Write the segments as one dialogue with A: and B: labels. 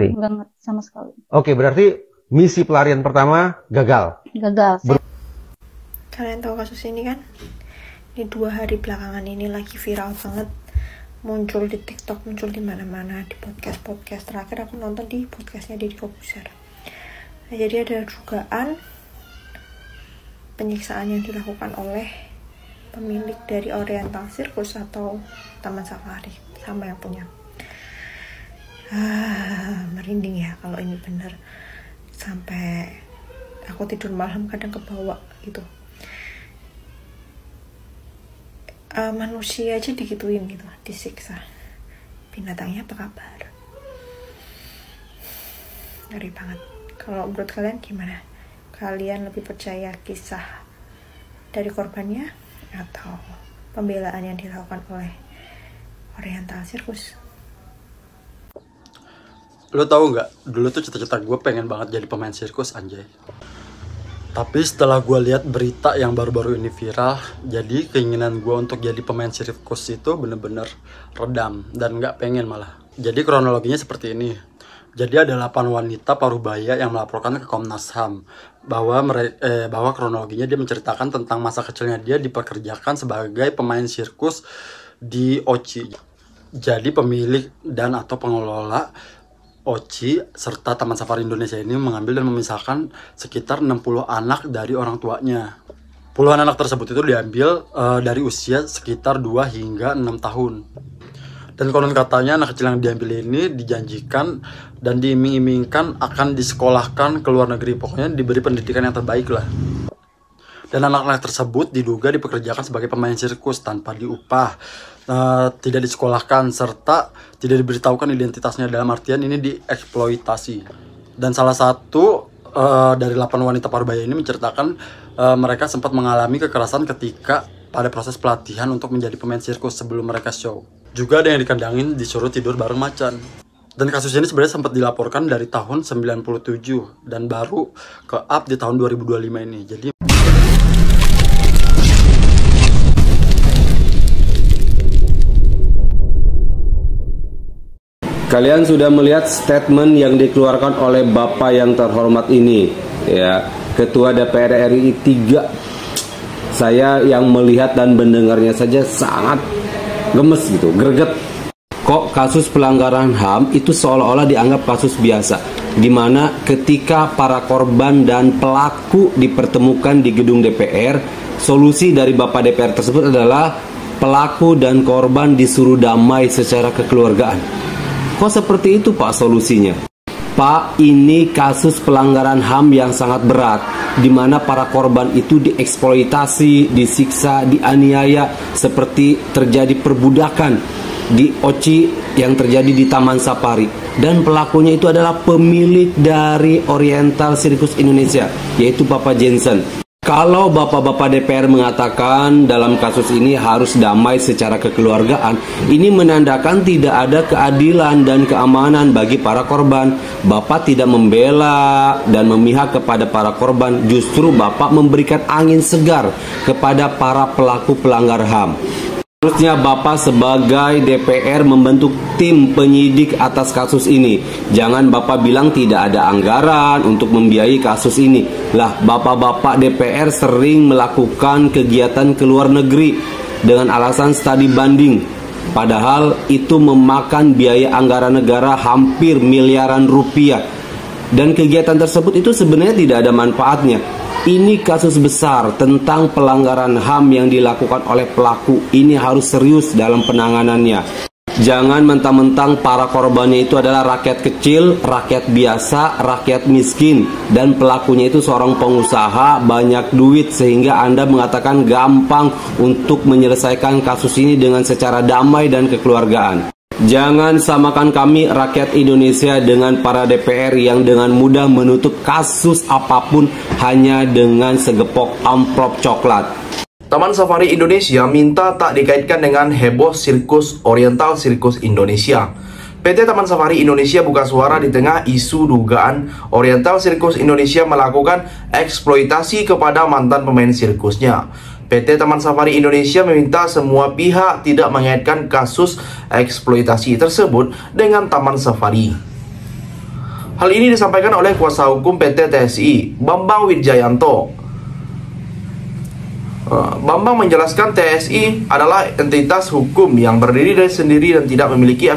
A: Banget sama sekali.
B: Oke, berarti misi pelarian pertama gagal.
A: Gagal.
C: Kalian tahu kasus ini kan? Ini 2 hari belakangan ini lagi viral banget. Muncul di TikTok, muncul di mana-mana, di podcast. Terakhir aku nonton di podcastnya Deddy Corbuzier. Nah, jadi ada dugaan penyiksaan yang dilakukan oleh pemilik dari Oriental Circus atau Taman Safari sama yang punya. Merinding ya kalau ini benar. Sampai aku tidur malam kadang kebawa gitu. Manusia aja digituin gitu, disiksa. Binatangnya apa kabar? Ngeri banget. Kalau menurut kalian gimana? Kalian lebih percaya kisah dari korbannya atau pembelaan yang dilakukan oleh Oriental Circus?
D: Lo tau nggak? Dulu tuh cita-cita gue pengen banget jadi pemain sirkus, anjay. Tapi setelah gue lihat berita yang baru-baru ini viral, jadi keinginan gue untuk jadi pemain sirkus itu bener-bener redam dan nggak pengen malah. Jadi kronologinya seperti ini. Jadi ada 8 wanita parubaya yang melaporkan ke Komnas HAM bahwa kronologinya dia menceritakan tentang masa kecilnya dia dipekerjakan sebagai pemain sirkus di OCI. Jadi pemilik dan atau pengelola OCI serta Taman Safari Indonesia ini mengambil dan memisahkan sekitar 60 anak dari orang tuanya. Puluhan anak tersebut itu diambil dari usia sekitar 2 hingga 6 tahun. Dan konon katanya anak kecil yang diambil ini dijanjikan dan diiming-imingkan akan disekolahkan ke luar negeri. Pokoknya diberi pendidikan yang terbaik lah. Dan anak-anak tersebut diduga dipekerjakan sebagai pemain sirkus tanpa diupah, tidak disekolahkan, serta tidak diberitahukan identitasnya, dalam artian ini dieksploitasi. Dan salah satu dari 8 wanita parubaya ini menceritakan mereka sempat mengalami kekerasan ketika pada proses pelatihan untuk menjadi pemain sirkus sebelum mereka show. Juga ada yang dikandangin disuruh tidur bareng macan. Dan kasus ini sebenarnya sempat dilaporkan dari tahun 97 dan baru ke-up di tahun 2025 ini. Jadi
E: kalian sudah melihat statement yang dikeluarkan oleh Bapak yang terhormat ini, ya, Ketua DPR RI 3. Saya yang melihat dan mendengarnya saja sangat gemes gitu, greget. Kok kasus pelanggaran HAM itu seolah-olah dianggap kasus biasa, di mana ketika para korban dan pelaku dipertemukan di gedung DPR, solusi dari Bapak DPR tersebut adalah pelaku dan korban disuruh damai secara kekeluargaan. Kok seperti itu Pak solusinya? Pak, ini kasus pelanggaran HAM yang sangat berat, di mana para korban itu dieksploitasi, disiksa, dianiaya, seperti terjadi perbudakan di OCI yang terjadi di Taman Safari. Dan pelakunya itu adalah pemilik dari Oriental Circus Indonesia, yaitu Bapak Jensen. Kalau Bapak-Bapak DPR mengatakan dalam kasus ini harus damai secara kekeluargaan, ini menandakan tidak ada keadilan dan keamanan bagi para korban. Bapak tidak membela dan memihak kepada para korban, justru Bapak memberikan angin segar kepada para pelaku pelanggar HAM. Harusnya Bapak sebagai DPR membentuk tim penyidik atas kasus ini. Jangan Bapak bilang tidak ada anggaran untuk membiayai kasus ini. Lah, Bapak-Bapak DPR sering melakukan kegiatan ke luar negeri dengan alasan studi banding. Padahal itu memakan biaya anggaran negara hampir miliaran rupiah. Dan kegiatan tersebut itu sebenarnya tidak ada manfaatnya. Ini kasus besar tentang pelanggaran HAM yang dilakukan oleh pelaku. Ini harus serius dalam penanganannya. Jangan mentang-mentang para korbannya itu adalah rakyat kecil, rakyat biasa, rakyat miskin, dan pelakunya itu seorang pengusaha banyak duit, sehingga Anda mengatakan gampang untuk menyelesaikan kasus ini dengan secara damai dan kekeluargaan. Jangan samakan kami rakyat Indonesia dengan para DPR yang dengan mudah menutup kasus apapun hanya dengan segepok amplop coklat.
F: Taman Safari Indonesia minta tak dikaitkan dengan heboh sirkus Oriental Circus Indonesia. PT Taman Safari Indonesia buka suara di tengah isu dugaan Oriental Circus Indonesia melakukan eksploitasi kepada mantan pemain sirkusnya. PT Taman Safari Indonesia meminta semua pihak tidak mengaitkan kasus eksploitasi tersebut dengan Taman Safari. Hal ini disampaikan oleh kuasa hukum PT TSI, Bambang Widjayanto. Bambang menjelaskan TSI adalah entitas hukum yang berdiri dari sendiri dan tidak memiliki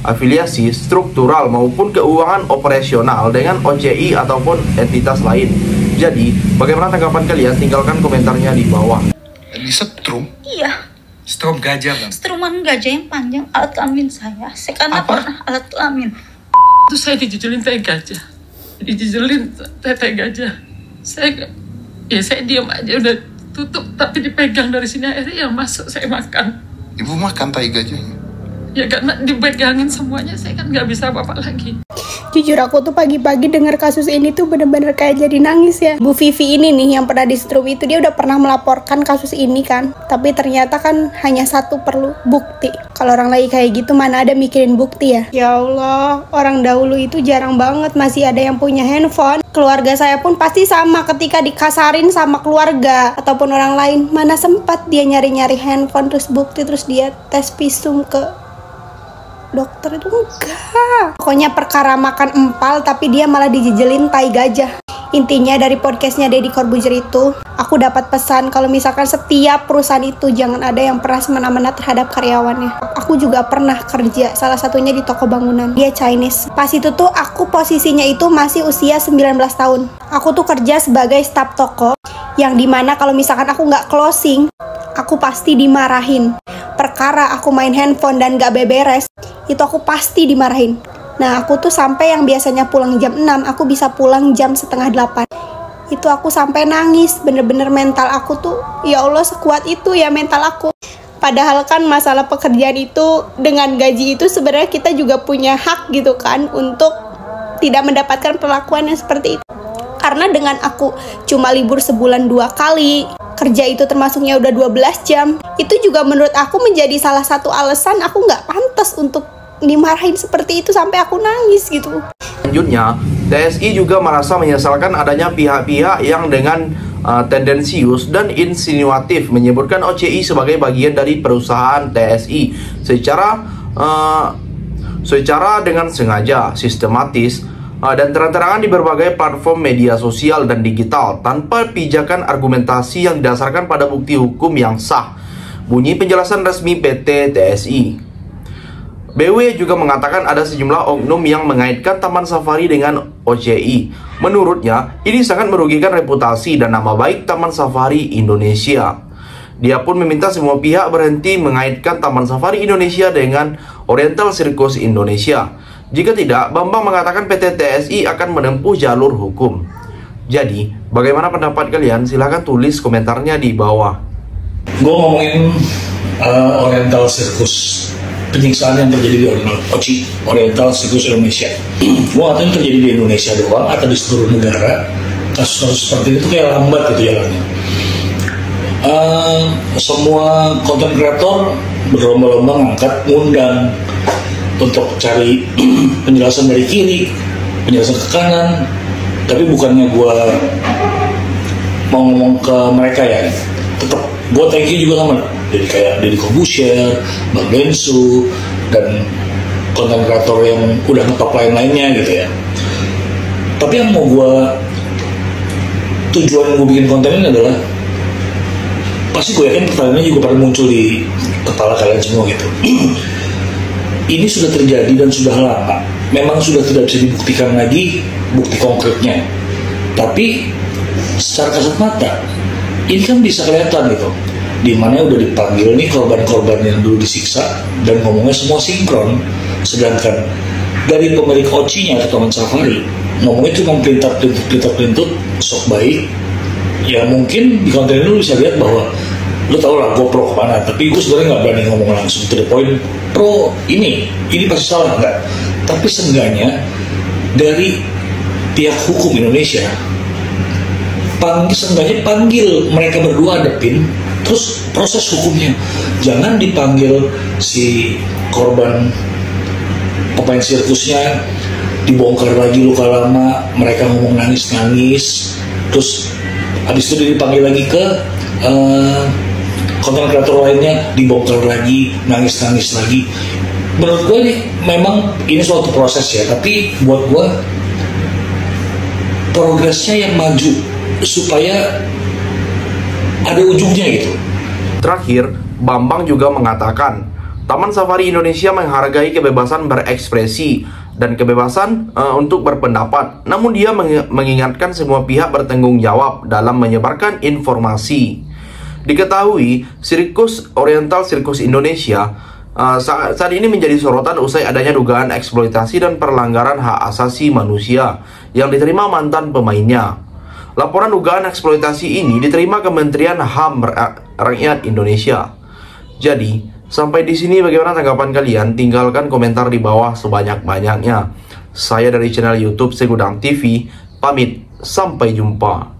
F: afiliasi struktural maupun keuangan operasional dengan OCI ataupun entitas lain. Jadi, bagaimana tanggapan kalian? Tinggalkan komentarnya di bawah.
A: Disetrum?
G: Iya.
A: Setrum gajah, Bang?
G: Struman gajah yang panjang, alat kelamin saya. Saya karena pernah alat kelamin.
H: Itu saya dijujulin teh gajah. Dijujulin teh gajah. Saya diam aja, udah tutup. Tapi dipegang dari sini, akhirnya yang masuk saya makan.
A: Ibu makan tai gajahnya?
H: Ya karena dipegangin semuanya, saya kan nggak bisa apa-apa lagi.
I: Jujur aku tuh pagi-pagi denger kasus ini tuh bener-bener kayak jadi nangis ya. Bu Vivi ini nih yang pernah disetrum itu, dia udah pernah melaporkan kasus ini kan. Tapi ternyata kan hanya satu perlu bukti. Kalau orang lagi kayak gitu mana ada mikirin bukti ya. Ya Allah, orang dahulu itu jarang banget masih ada yang punya handphone. Keluarga saya pun pasti sama ketika dikasarin sama keluarga ataupun orang lain. Mana sempat dia nyari-nyari handphone terus bukti terus dia tes visum ke dokter itu enggak. Pokoknya perkara makan empal tapi dia malah dijejelin tai gajah. Intinya dari podcastnya Deddy Corbuzier itu, aku dapat pesan kalau misalkan setiap perusahaan itu jangan ada yang pernah semena-mena terhadap karyawannya. Aku juga pernah kerja, salah satunya di toko bangunan. Dia Chinese. Pas itu tuh aku posisinya itu masih usia 19 tahun. Aku tuh kerja sebagai staf toko, yang dimana kalau misalkan aku nggak closing, aku pasti dimarahin. Perkara aku main handphone dan gak beberes, itu aku pasti dimarahin. Nah, aku tuh sampai yang biasanya pulang jam 6, aku bisa pulang jam setengah 8. Itu aku sampai nangis, bener-bener mental aku tuh, ya Allah sekuat itu ya mental aku. Padahal kan masalah pekerjaan itu, dengan gaji itu sebenarnya kita juga punya hak gitu kan, untuk tidak mendapatkan perlakuan yang seperti itu. Karena dengan aku cuma libur sebulan 2 kali, kerja itu termasuknya udah 12 jam, itu juga menurut aku menjadi salah satu alasan aku nggak pantas untuk dimarahin seperti itu sampai aku nangis gitu.
F: Selanjutnya, TSI juga merasa menyesalkan adanya pihak-pihak yang dengan tendensius dan insinuatif menyebutkan OCI sebagai bagian dari perusahaan TSI secara dengan sengaja, sistematis, dan terang-terangan di berbagai platform media sosial dan digital tanpa pijakan argumentasi yang didasarkan pada bukti hukum yang sah. Bunyi penjelasan resmi PT TSI. BW juga mengatakan ada sejumlah oknum yang mengaitkan Taman Safari dengan OCI. Menurutnya, ini sangat merugikan reputasi dan nama baik Taman Safari Indonesia. Dia pun meminta semua pihak berhenti mengaitkan Taman Safari Indonesia dengan Oriental Circus Indonesia. Jika tidak, Bambang mengatakan PT TSI akan menempuh jalur hukum. Jadi, bagaimana pendapat kalian? Silahkan tulis komentarnya di bawah.
J: Gue ngomongin Oriental Circus, penyiksaan yang terjadi di Oriental Circus Indonesia. Gue gak tahu yang terjadi di Indonesia doang atau di seluruh negara. Kasus-kasus seperti itu kayak lambat gitu jalannya. Semua konten kreator berlomba-lomba ngangkat, ngundang untuk cari penjelasan dari kiri, penjelasan ke kanan. Tapi bukannya gue mau ngomong ke mereka ya, tetap gue thank you juga sama jadi kayak Deddy Corbuzier, Bang Densu, dan konten kreator yang udah ngetop lain-lainnya gitu ya. Tapi yang mau gue, tujuan gue bikin konten ini adalah, pasti gue yakin pertanyaannya juga pada muncul di kepala kalian semua gitu. Ini sudah terjadi dan sudah lama. Memang sudah tidak bisa dibuktikan lagi bukti konkretnya. Tapi secara kasat mata, ini kan bisa kelihatan gitu. Dimana udah dipanggil nih korban-korban yang dulu disiksa dan ngomongnya semua sinkron. Sedangkan dari pemilik OCI-nya atau Taman Safari ngomongnya cuma pelintut, sok baik. Ya mungkin di konten ini lu bisa lihat bahwa lu tau lah gue pro kemana, tapi gue sebenarnya nggak berani ngomong langsung to the point pro ini pasti salah nggak. Tapi seenggaknya dari pihak hukum Indonesia seenggaknya panggil mereka berdua hadapin, terus proses hukumnya. Jangan dipanggil si korban pemain sirkusnya, dibongkar lagi luka lama, mereka ngomong nangis-nangis, terus habis itu dipanggil lagi ke konten kreator lainnya, dibongkar lagi, nangis-nangis lagi. menurut gue nih memang ini suatu proses ya, tapi buat gue progresnya yang maju supaya ada ujungnya gitu.
F: Terakhir, Bambang juga mengatakan Taman Safari Indonesia menghargai kebebasan berekspresi dan kebebasan untuk berpendapat, namun dia mengingatkan semua pihak bertanggung jawab dalam menyebarkan informasi. Diketahui, Sirkus Oriental Sirkus Indonesia saat ini menjadi sorotan usai adanya dugaan eksploitasi dan perlanggaran hak asasi manusia yang diterima mantan pemainnya. Laporan dugaan eksploitasi ini diterima Kementerian HAM Rakyat Indonesia. Jadi, sampai di sini bagaimana tanggapan kalian? Tinggalkan komentar di bawah sebanyak-banyaknya. Saya dari channel YouTube Segudang TV, pamit, sampai jumpa.